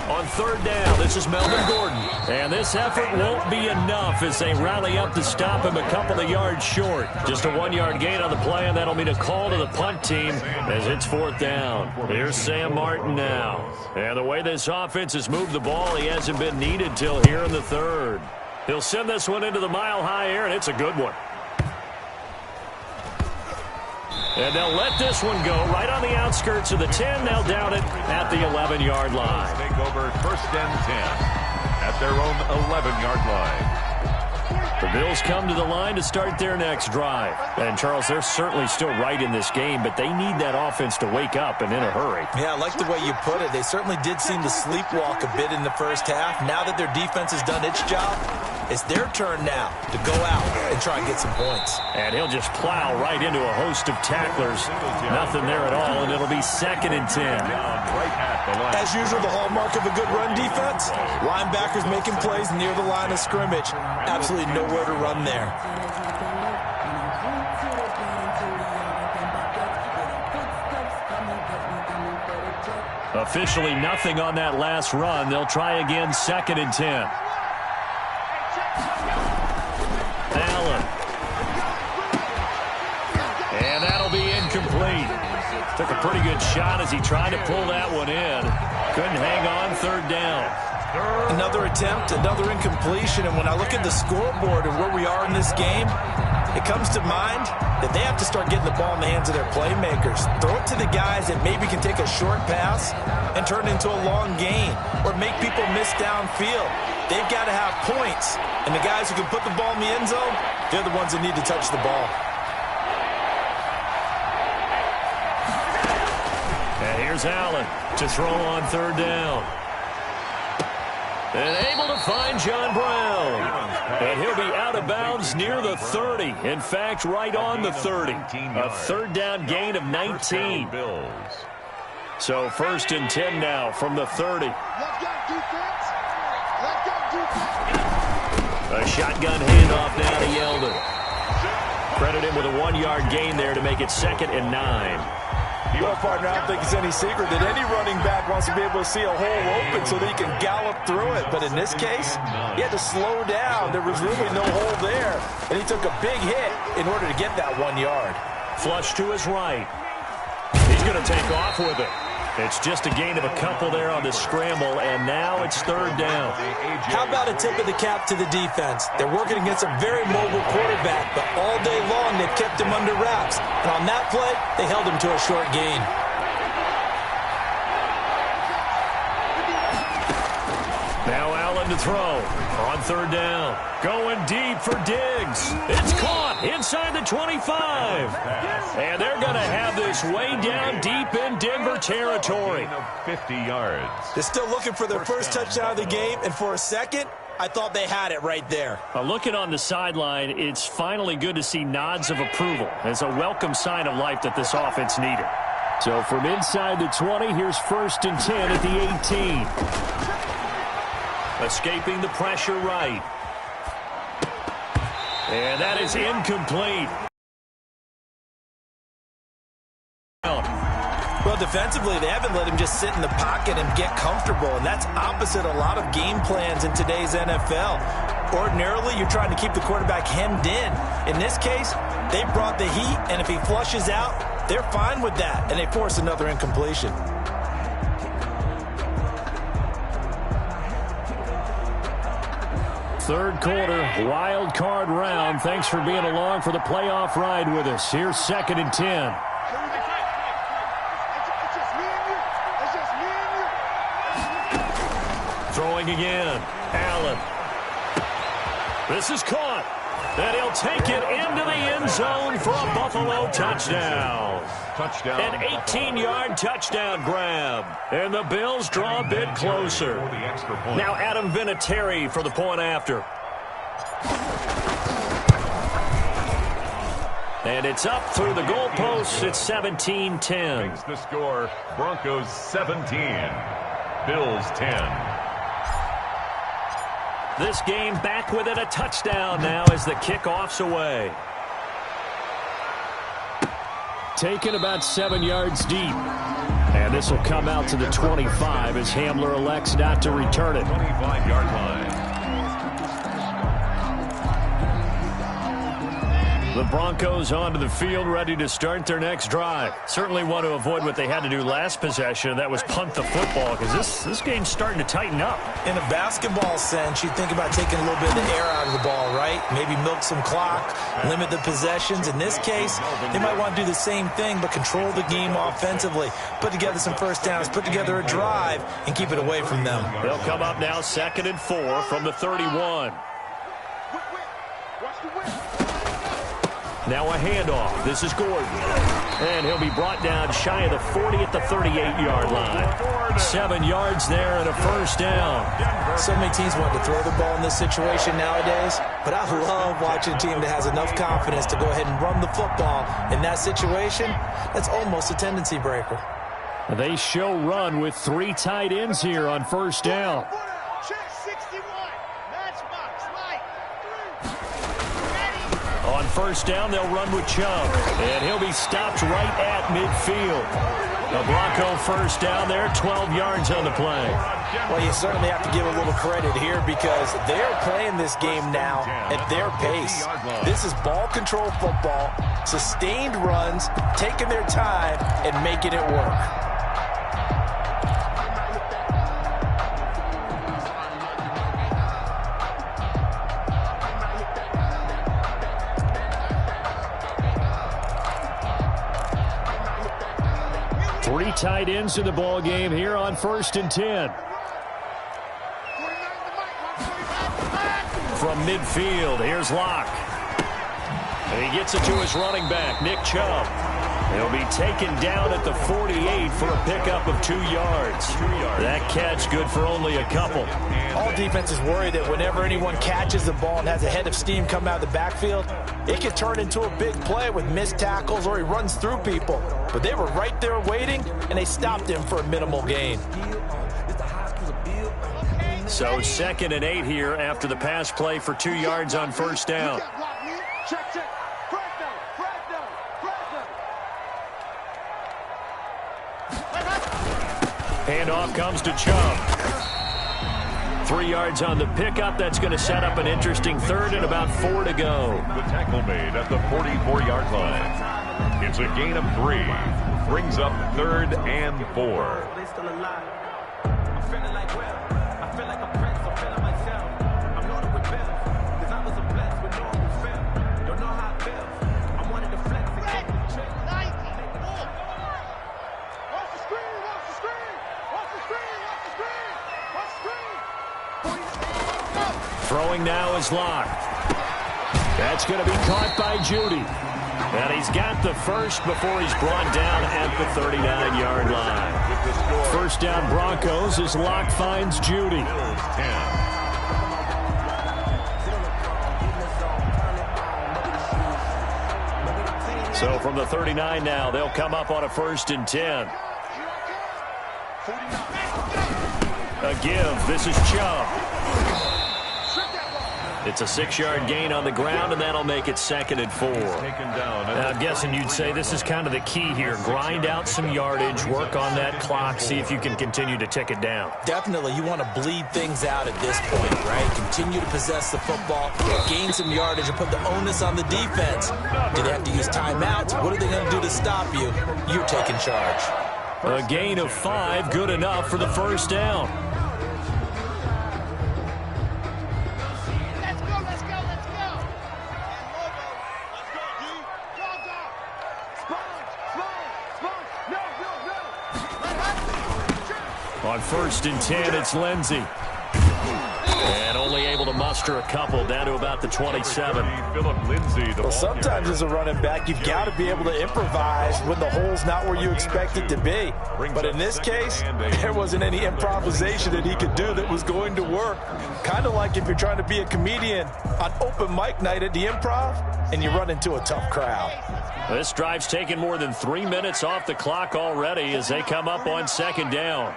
[SPEAKER 1] On third down, this is Melvin Gordon. And this effort won't be enough as they rally up to stop him a couple of yards short. Just a 1-yard gain on the play, and that'll mean a call to the punt team as it's 4th down. Here's Sam Martin now. And the way this offense has moved the ball, he hasn't been needed till here in the 3rd. He'll send this one into the mile-high air, and it's a good one. And they'll let this one go right on the outskirts of the 10. They'll down it at the 11-yard line.
[SPEAKER 2] Take over 1st and 10 at their own 11-yard line.
[SPEAKER 1] The Bills come to the line to start their next drive. And, Charles, they're certainly still right in this game, but they need that offense to wake up and in a hurry.
[SPEAKER 5] Yeah, I like the way you put it. They certainly did seem to sleepwalk a bit in the first half. Now that their defense has done its job, it's their turn now to go out and try and get some points.
[SPEAKER 1] And he'll just plow right into a host of tacklers. Nothing there at all, and it'll be 2nd and 10.
[SPEAKER 5] As usual, the hallmark of a good run defense, linebackers making plays near the line of scrimmage. Absolutely nowhere to run there.
[SPEAKER 1] Officially nothing on that last run. They'll try again, 2nd and 10. Allen. And that'll be incomplete. Took a pretty good shot as he tried to pull that one in. Couldn't hang on, 3rd down.
[SPEAKER 5] Another attempt, another incompletion, and when I look at the scoreboard and where we are in this game, it comes to mind that they have to start getting the ball in the hands of their playmakers. Throw it to the guys that maybe can take a short pass and turn it into a long gain or make people miss downfield. They've got to have points, and the guys who can put the ball in the end zone, they're the ones that need to touch the ball.
[SPEAKER 1] And here's Allen to throw on 3rd down. And able to find John Brown. And he'll be out of bounds is near the 30. In fact, right on the 30. A third down gain of 19. So 1st and 10 now from the 30. A shotgun handoff now to Yeldon. Credit him with a 1-yard gain there to make it 2nd and 9.
[SPEAKER 3] Well, partner, I don't think it's any secret that any running back wants to be able to see a hole open so that he can gallop through it. But in this case, he had to slow down. There was really no hole there. And he took a big hit in order to get that 1 yard.
[SPEAKER 1] Flush to his right. He's going to take off with it. It's just a gain of a couple there on the scramble, and now it's 3rd down.
[SPEAKER 5] How about a tip of the cap to the defense? They're working against a very mobile quarterback, but all day long they've kept him under wraps. And on that play, they held him to a short gain.
[SPEAKER 1] Now Allen to throw on 3rd down. Going deep for Diggs. It's caught inside the 25. And they're going to have this way down deep in Denver territory.
[SPEAKER 2] 50 yards.
[SPEAKER 3] They're still looking for their first touchdown of the game, and for a second, I thought they had it right there.
[SPEAKER 1] Looking on the sideline, it's finally good to see nods of approval. It's a welcome sign of life that this offense needed. So from inside the 20, here's 1st and 10 at the 18. Escaping the pressure right. And that is incomplete.
[SPEAKER 3] Well, defensively, they haven't let him just sit in the pocket and get comfortable, and that's opposite a lot of game plans in today's NFL. Ordinarily, you're trying to keep the quarterback hemmed in. In this case, they brought the heat, and if he flushes out, they're fine with that, and they force another incompletion.
[SPEAKER 1] Third quarter, wild card round. Thanks for being along for the playoff ride with us. Here's 2nd and 10. Throwing again. Allen. This is caught. And he'll take it into the end zone for a Buffalo touchdown. An 18-yard touchdown grab. And the Bills draw a bit closer. Now Adam Vinatieri for the point after. And it's up through the goalposts. It's 17-10.
[SPEAKER 2] Makes the score Broncos 17, Bills 10.
[SPEAKER 1] This game back within a touchdown now as the kickoff's away. Taken about 7 yards deep. And this will come out to the 25 as Hamler elects not to return it.
[SPEAKER 2] 25-yard line.
[SPEAKER 1] The Broncos onto the field, ready to start their next drive. Certainly want to avoid what they had to do last possession. That was punt the football, because this game's starting to tighten up.
[SPEAKER 3] In a basketball sense, you think about taking a little bit of the air out of the ball, right? Maybe milk some clock, limit the possessions. In this case, they might want to do the same thing, but control the game offensively. Put together some first downs, put together a drive, and keep it away from them.
[SPEAKER 1] They'll come up now 2nd and 4 from the 31. Now a handoff. This is Gordon. And he'll be brought down shy of the 40 at the 38-yard line. 7 yards there and a first down.
[SPEAKER 5] So many teams want to throw the ball in this situation nowadays, but I love watching a team that has enough confidence to go ahead and run the football. In that situation, that's almost a tendency breaker.
[SPEAKER 1] They show run with 3 tight ends here on first down. On first down, they'll run with Chubb. And he'll be stopped right at midfield. The Bronco first down there, 12 yards on the play.
[SPEAKER 3] Well, you certainly have to give a little credit here because they're playing this game now at their pace. This is ball control football, sustained runs, taking their time, and making it work.
[SPEAKER 1] Three tight ends in the ball game here on 1st and 10. From midfield, here's Locke. And he gets it to his running back, Nick Chubb. He'll be taken down at the 48 for a pickup of 2 yards. That catch good for only a couple.
[SPEAKER 5] All defenses worry that whenever anyone catches the ball and has a head of steam come out of the backfield, it can turn into a big play with missed tackles or he runs through people. But they were right there waiting, and they stopped him for a minimal gain.
[SPEAKER 1] So 2nd and 8 here after the pass play for 2 yards on first down. Handoff comes to Chubb. 3 yards on the pickup. That's going to set up an interesting 3rd and about 4 to go.
[SPEAKER 2] The tackle made at the 44-yard line. It's a gain of 3. Brings up 3rd and 4.
[SPEAKER 1] Throwing now is Locke. That's going to be caught by Judy. And he's got the first before he's brought down at the 39-yard line. First down Broncos as Locke finds Judy. So from the 39 now, they'll come up on a 1st and 10. A give. This is Chubb. It's a 6-yard gain on the ground, and that'll make it 2nd and 4.
[SPEAKER 6] I'm guessing you'd say this is kind of the key here. Grind out some yardage, work on that clock, see if you can continue to tick it down.
[SPEAKER 5] Definitely, you want to bleed things out at this point, right? Continue to possess the football, gain some yardage, and put the onus on the defense. Do they have to use timeouts? What are they going to do to stop you? You're taking charge.
[SPEAKER 1] A gain of 5, good enough for the first down. On 1st and 10, it's Lindsey. And only able to muster a couple down to about the 27.
[SPEAKER 3] Well, sometimes as a running back, you've got to be able to improvise when the hole's not where you expect it to be. But in this case, there wasn't any improvisation that he could do that was going to work. Kind of like if you're trying to be a comedian on open mic night at the Improv and you run into a tough crowd.
[SPEAKER 1] This drive's taken more than 3 minutes off the clock already as they come up on 2nd down.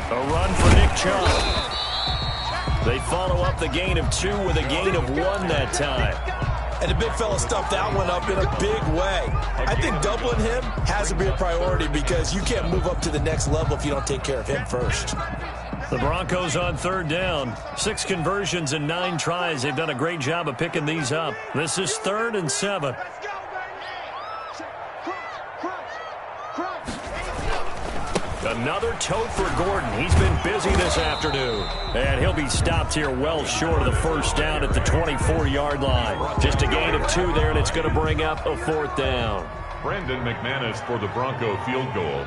[SPEAKER 1] A run for Nick Chubb. They follow up the gain of 2 with a gain of 1 that time.
[SPEAKER 3] And the big fella stuffed that one up in a big way. I think doubling him has to be a priority because you can't move up to the next level if you don't take care of him first.
[SPEAKER 1] The Broncos on 3rd down. 6 conversions and 9 tries. They've done a great job of picking these up. This is 3rd and 7. Another tote for Gordon. He's been busy this afternoon. And he'll be stopped here well short of the first down at the 24-yard line. Just a gain of 2 there, and it's going to bring up a 4th down.
[SPEAKER 2] Brandon McManus for the Bronco field goal.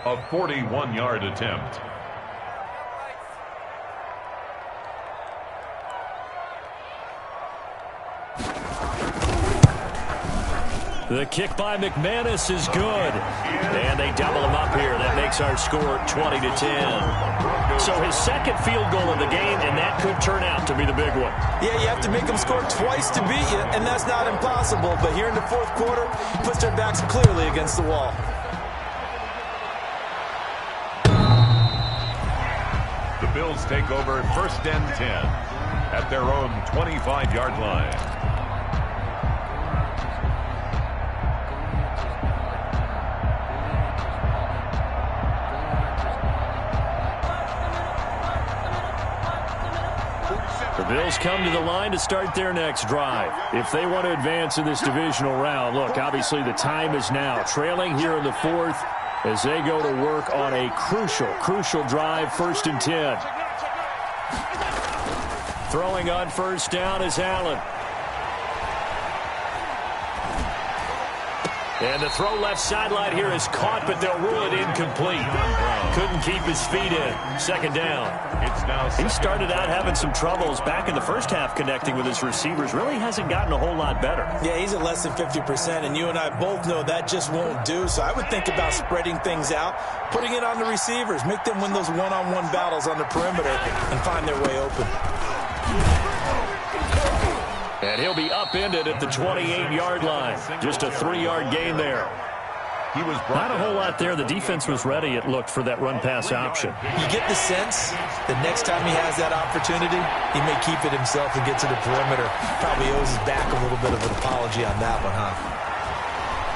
[SPEAKER 2] A 41-yard attempt.
[SPEAKER 1] The kick by McManus is good. And they double him up here. That makes our score 20-10. So his 2nd field goal of the game, and that could turn out to be the big one.
[SPEAKER 3] Yeah, you have to make them score twice to beat you, and that's not impossible. But here in the 4th quarter, puts their backs clearly against the wall.
[SPEAKER 2] The Bills take over 1st and 10 at their own 25-yard line.
[SPEAKER 1] The Bills come to the line to start their next drive. If they want to advance in this divisional round, look, obviously the time is now. Trailing here in the 4th as they go to work on a crucial drive, 1st and 10. Throwing on 1st down is Allen.
[SPEAKER 6] And the throw left sideline here is caught, but they'll rule it incomplete. Couldn't keep his feet in. Second down. He started out having some troubles back in the first half connecting with his receivers. Really hasn't gotten a whole lot better.
[SPEAKER 5] Yeah, he's at less than 50%, and you and I both know that just won't do. So I would think about spreading things out, putting it on the receivers, make them win those one-on-one battles on the perimeter and find their way open.
[SPEAKER 6] And he'll be upended at the 28-yard line. Just a 3-yard gain there. Not a whole lot there. The defense was ready, it looked, for that run-pass option.
[SPEAKER 5] You get the sense that next time he has that opportunity, he may keep it himself and get to the perimeter. Probably owes his back a little bit of an apology on that one, huh?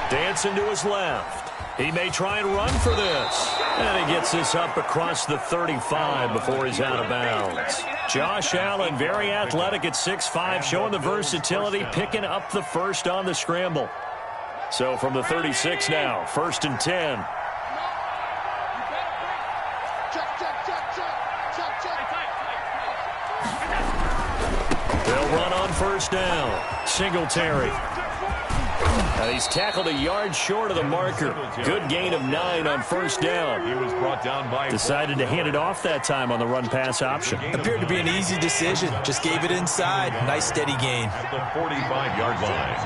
[SPEAKER 6] Dancing to his left. He may try and run for this. And he gets this up across the 35 before he's out of bounds. Josh Allen, very athletic at 6'5", showing the versatility, picking up the first on the scramble. So from the 36 now, 1st and 10. They'll run on first down. Singletary. And he's tackled a yard short of the marker. Good gain of 9 on first down.
[SPEAKER 2] He was brought down by
[SPEAKER 6] Decided to hand it off that time on the run-pass option.
[SPEAKER 5] Appeared to be an easy decision. Just gave it inside. Nice steady gain.
[SPEAKER 2] at the 45-yard line.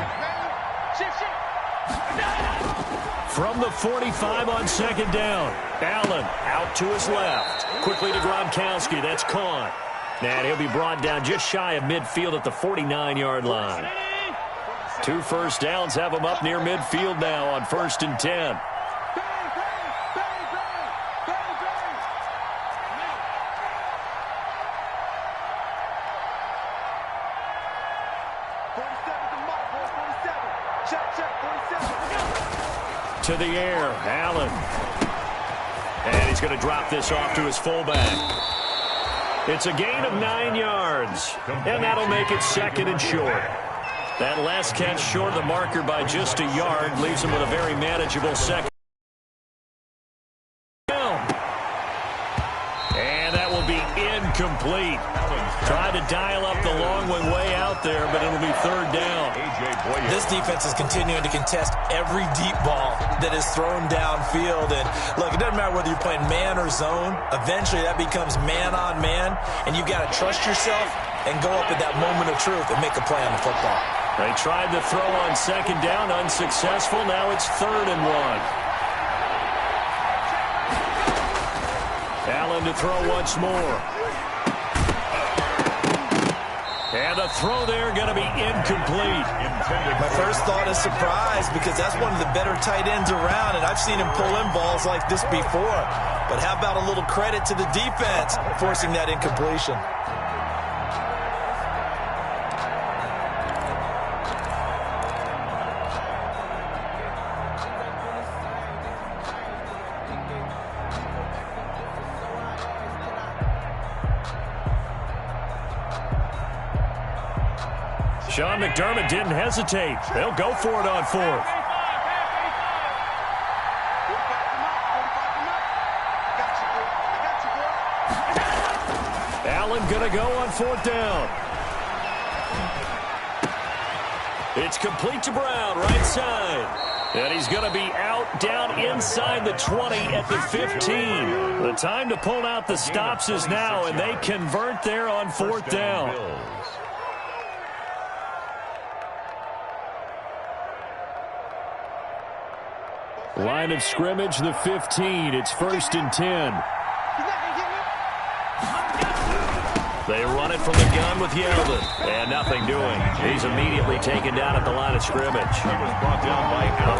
[SPEAKER 6] From the 45 on second down. Allen out to his left. Quickly to Gronkowski. That's caught. And he'll be brought down just shy of midfield at the 49-yard line. 2 first downs have him up near midfield now on 1st and 10. To the air, Allen. And he's going to drop this off to his fullback. It's a gain of 9 yards, and that'll make it 2nd and short. That last catch short of the marker by just a yard leaves him with a very manageable second down. And that will be incomplete. Tried to dial up the long one way out there, but it'll be 3rd down.
[SPEAKER 5] This defense is continuing to contest every deep ball that is thrown downfield. And look, it doesn't matter whether you're playing man or zone. Eventually that becomes man on man, and you've got to trust yourself and go up at that moment of truth and make a play on the football.
[SPEAKER 6] They tried to throw on second down, unsuccessful. Now it's 3rd and 1. Allen to throw once more. And the throw there going to be incomplete.
[SPEAKER 5] My first thought is surprise, because that's one of the better tight ends around, and I've seen him pull in balls like this before. But how about a little credit to the defense forcing that incompletion?
[SPEAKER 6] Sean McDermott didn't hesitate. They'll go for it on 4th. Allen going to go on 4th down. It's complete to Brown, right side. And he's going to be out down inside the 20 at the 15. The time to pull out the stops is now, and they convert there on 4th down. Line of scrimmage, the 15. It's 1st and 10. They run it from the gun with Yeldon. And nothing doing. He's immediately taken down at the line of scrimmage.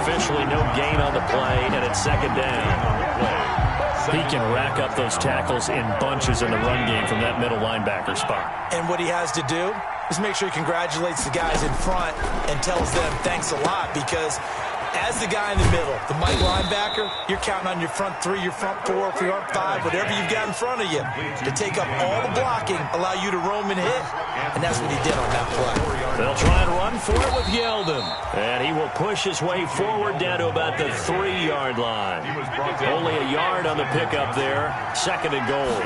[SPEAKER 6] Officially no gain on the play, and it's 2nd down. He can rack up those tackles in bunches in the run game from that middle linebacker spot.
[SPEAKER 5] And what he has to do is make sure he congratulates the guys in front and tells them thanks a lot, because as the guy in the middle, the Mike linebacker, you're counting on your front 3, your front 4, front 5, whatever you've got in front of you to take up all the blocking, allow you to roam and hit, and that's what he did on that play.
[SPEAKER 6] They'll try and run for it with Yeldon, and he will push his way forward down to about the 3-yard line. Only a yard on the pickup there. 2nd and goal.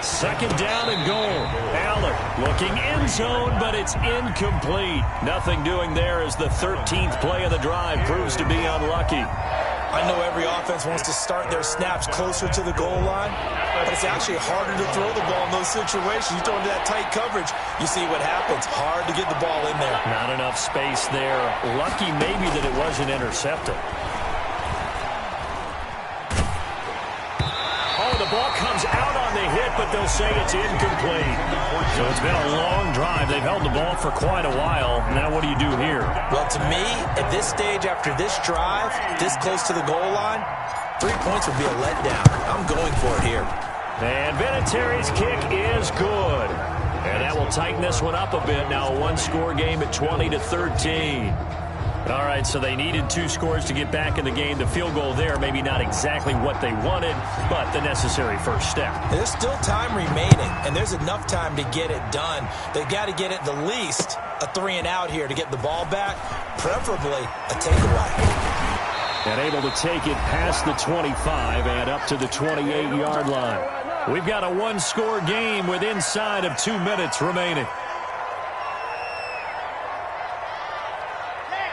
[SPEAKER 6] 2nd down and goal. Allen looking end zone, but it's incomplete. Nothing doing there as the 13th play of the the drive proves to be unlucky.
[SPEAKER 3] I know every offense wants to start their snaps closer to the goal line, but it's actually harder to throw the ball in those situations. You throw into that tight coverage, you see what happens. Hard to get the ball in there.
[SPEAKER 6] Not enough space there. Lucky maybe that it wasn't intercepted. Oh, the ball comes out on the hit, but they'll say it's incomplete. So it's been a long drive. They've held the ball for quite a while. Now what do you do here?
[SPEAKER 3] Well, to me, at this stage after this drive, this close to the goal line, 3 points would be a letdown. I'm going for it here.
[SPEAKER 6] And Vinatieri's kick is good. And that will tighten this one up a bit. Now a one-score game at 20-13. All right, so they needed 2 scores to get back in the game. The field goal there, maybe not exactly what they wanted, but the necessary first step.
[SPEAKER 3] There's still time remaining, and there's enough time to get it done. They've got to get it the least a 3-and-out here to get the ball back, preferably a takeaway.
[SPEAKER 6] And able to take it past the 25 and up to the 28-yard line. We've got a one-score game with inside of 2 minutes remaining.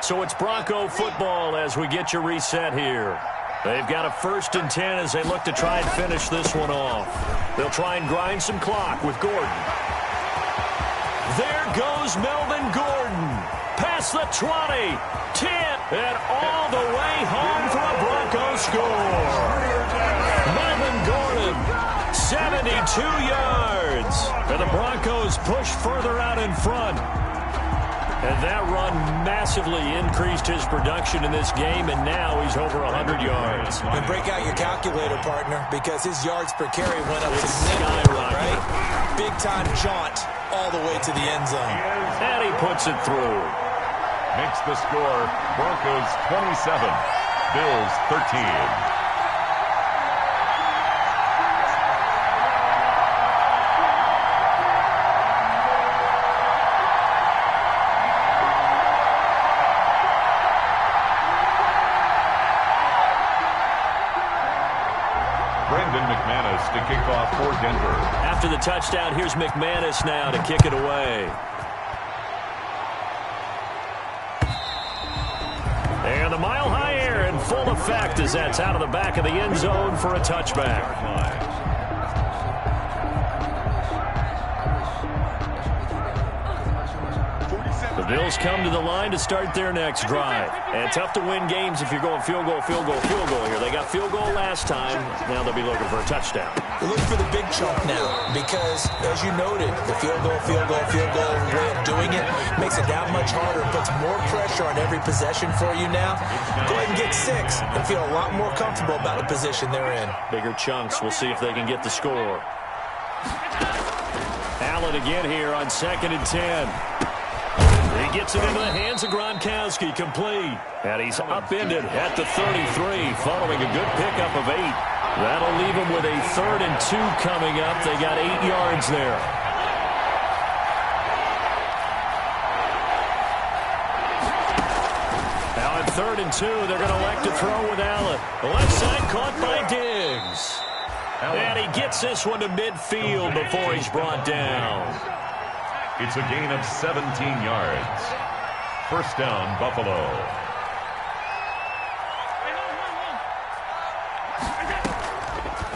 [SPEAKER 6] So it's Bronco football as we get you reset here. They've got a 1st and 10 as they look to try and finish this one off. They'll try and grind some clock with Gordon. There goes Melvin Gordon. Past the 20, 10, and all the way home for a Bronco score. Melvin Gordon, 72 yards. And the Broncos push further out in front. And that run massively increased his production in this game, and now he's over 100 yards.
[SPEAKER 3] And break out your calculator, partner, because his yards per carry went up
[SPEAKER 6] significantly,
[SPEAKER 3] right? Big-time jaunt all the way to the end zone.
[SPEAKER 6] And he puts it through.
[SPEAKER 2] Makes the score Broncos 27, Bills 13. To kick off for Denver.
[SPEAKER 6] After the touchdown, here's McManus now to kick it away. And the mile-high air in full effect as that's out of the back of the end zone for a touchback. The Bills come to the line to start their next drive. And tough to win games if you're going field goal, field goal, field goal here. They got field goal last time. Now they'll be looking for a touchdown.
[SPEAKER 3] Look for the big chunk now because, as you noted, the field goal way of doing it makes it that much harder, puts more pressure on every possession for you now. Go ahead and get 6 and feel a lot more comfortable about the position they're in.
[SPEAKER 6] Bigger chunks. We'll see if they can get the score. Allen again here on 2nd and 10. He gets it into the hands of Gronkowski, complete. And he's upended at the 33, following a good pickup of 8. That'll leave him with a 3rd and 2 coming up. They got 8 yards there. Now on 3rd and 2, they're going to elect to throw with Allen. The left side caught by Diggs. And he gets this one to midfield before he's brought down.
[SPEAKER 2] It's a gain of 17 yards. 1st down, Buffalo.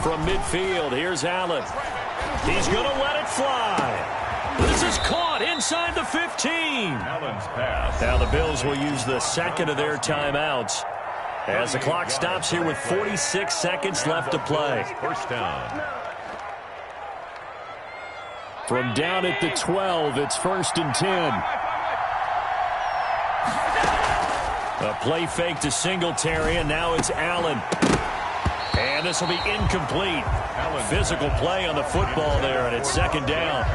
[SPEAKER 6] From midfield, here's Allen. He's going to let it fly. This is caught inside the 15.
[SPEAKER 2] Allen's pass.
[SPEAKER 6] Now the Bills will use the 2nd of their timeouts as the clock stops here with 46 seconds left to play.
[SPEAKER 2] 1st down.
[SPEAKER 6] From down at the 12, it's 1st and 10. A play fake to Singletary, and now it's Allen. And this will be incomplete. Physical play on the football there, and it's 2nd down.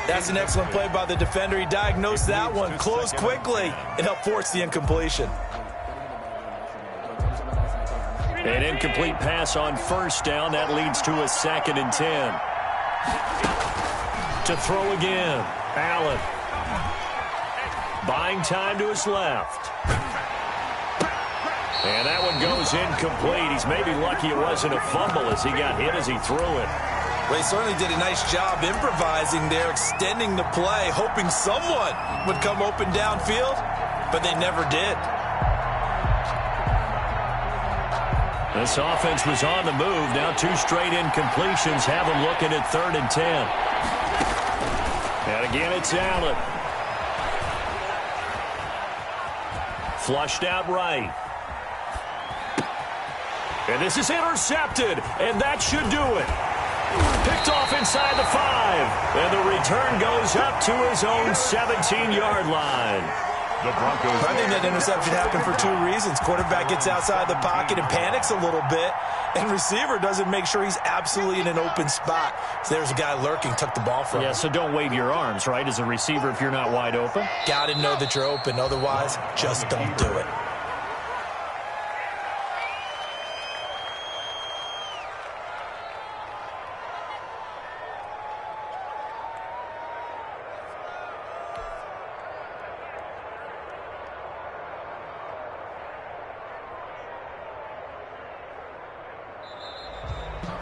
[SPEAKER 3] That's an excellent play by the defender. He diagnosed that one, closed quickly, and helped force the incompletion.
[SPEAKER 6] An incomplete pass on 1st down. That leads to a 2nd and 10. To throw again. Allen. Buying time to his left. And that one goes incomplete. He's maybe lucky it wasn't a fumble as he got hit as he threw it.
[SPEAKER 3] Well, he certainly did a nice job improvising there, extending the play, hoping someone would come open downfield, but they never did.
[SPEAKER 6] This offense was on the move. Now 2 straight incompletions have them looking at 3rd and 10. And again, it's Allen. Flushed out right. And this is intercepted, and that should do it. Picked off inside the 5, and the return goes up to his own 17-yard line.
[SPEAKER 2] The Broncos.
[SPEAKER 3] I think that interception happened for 2 reasons. Quarterback gets outside the pocket and panics a little bit, and receiver doesn't make sure he's absolutely in an open spot. So there's a guy lurking, took the ball from him.
[SPEAKER 6] Yeah, so don't wave your arms, right, as a receiver if you're not wide open.
[SPEAKER 3] Got to know that you're open. Otherwise, just don't do it.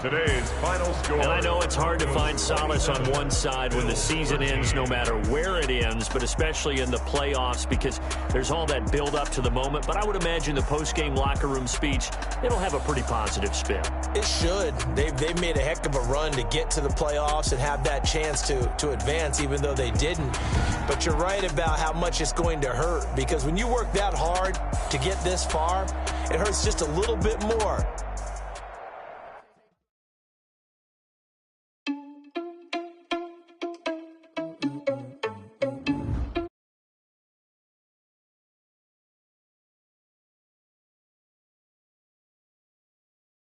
[SPEAKER 2] Today's final score.
[SPEAKER 6] And I know it's hard to find solace on one side when the season ends, no matter where it ends, but especially in the playoffs because there's all that build up to the moment. But I would imagine the post-game locker room speech, it'll have a pretty positive spin.
[SPEAKER 5] It should. They've made a heck of a run to get to the playoffs and have that chance to advance, even though they didn't. But you're right about how much it's going to hurt because when you work that hard to get this far, it hurts just a little bit more